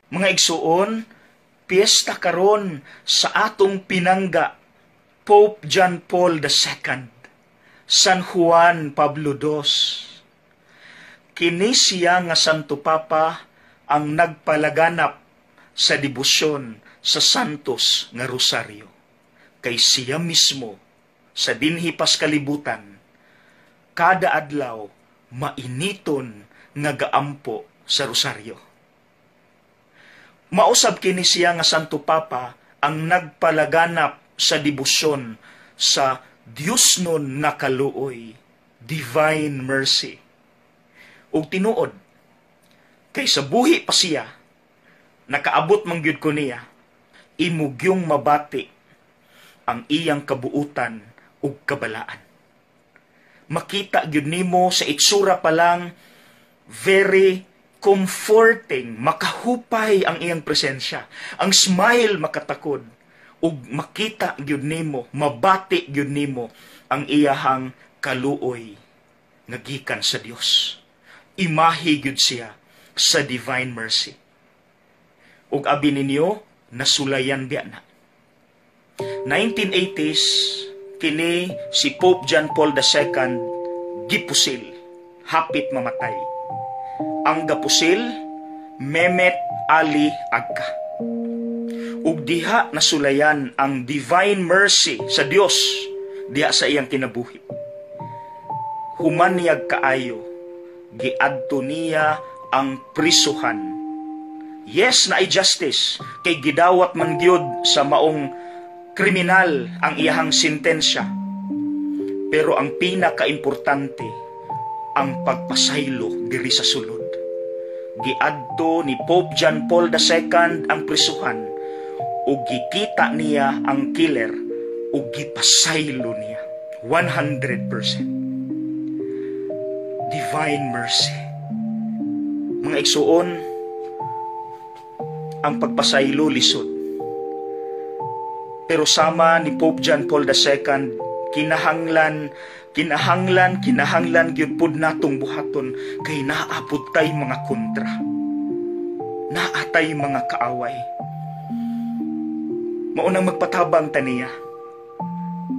Mga igsuon, piyesta karon sa atong pinangga Pope John Paul II, San Juan Pablo II. Kini siya nga Santo Papa ang nagpalaganap sa debosyon sa Santos nga Rosaryo. Kay siya mismo sa dinhi paskalibutan, kada adlaw mainiton nga gaampo sa Rosaryo. Mausab kini siya nga Santo Papa ang nagpalaganap sa debosyon sa Dios nun nga kaluoy, Divine Mercy. Ug tinuod, kay sa buhi pa siya, nakaabot man gyud ko niya, imugyong mabati ang iyang kabuutan ug kabalaan. Makita gyud nimo sa itsura pa lang, very comforting, makahupay ang iyang presensya. Ang smile makatakod, ug makita gyud nimo, mabati gyud nimo ang iyahang kaluoy nga gikan sa Dios. Imahi gyud siya sa Divine Mercy. Ug abi ninyo, nasulayan biya na. 1980s, kini si Pope John Paul II gipusil, hapit mamatay. Ang gapusil, Mehmet Ali Agca. Ug diha nasulayan ang Divine Mercy sa Dios diha sa iyang kinabuhi. Human niyag kaayo, giadto niya ang prisuhan. Yes, naay justice, kay gidawat man gyud sa maong kriminal ang iyahang sentensya. Pero ang pinakaimportante, ang pagpasaylo diri sa sulod. Giadto ni Pope John Paul II ang prisuhan, ug gikita niya ang killer, ug gipasaylo niya 100%. Divine Mercy. Mga igsuon, ang pagpasaylo lisod. Pero sama ni Pope John Paul II, kinahanglan gyud pud natong buhaton kay naapod tay mga kontra. Naatay mga kaaway. Maunang magpatabang taniya.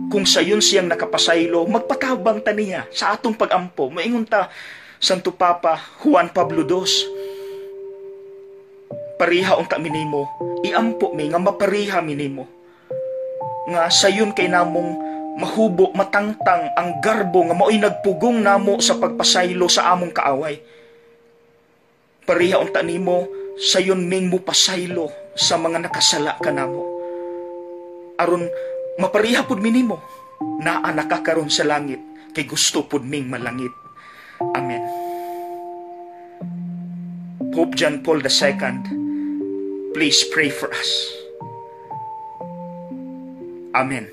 Kung sayon siyang nakapasaylo, magpatabang taniya sa atong pagampo. Maingon ta, Santo Papa Juan Pablo II, pariha unta minimo, iampo mi nga mapariha minimo. Nga sayon kay namong mahubo, matangtang ang garbo nga mao'y nagpugong namo sa pagpasaylo sa among kaaway. Pariha unta nimo, sayon ming mo pasaylo sa mga nakasala kanamo. Aron mapariha pud minimo naa nakakaron sa langit kay gusto pud ming malangit. Amen. Pope John Paul II, please pray for us. Amen.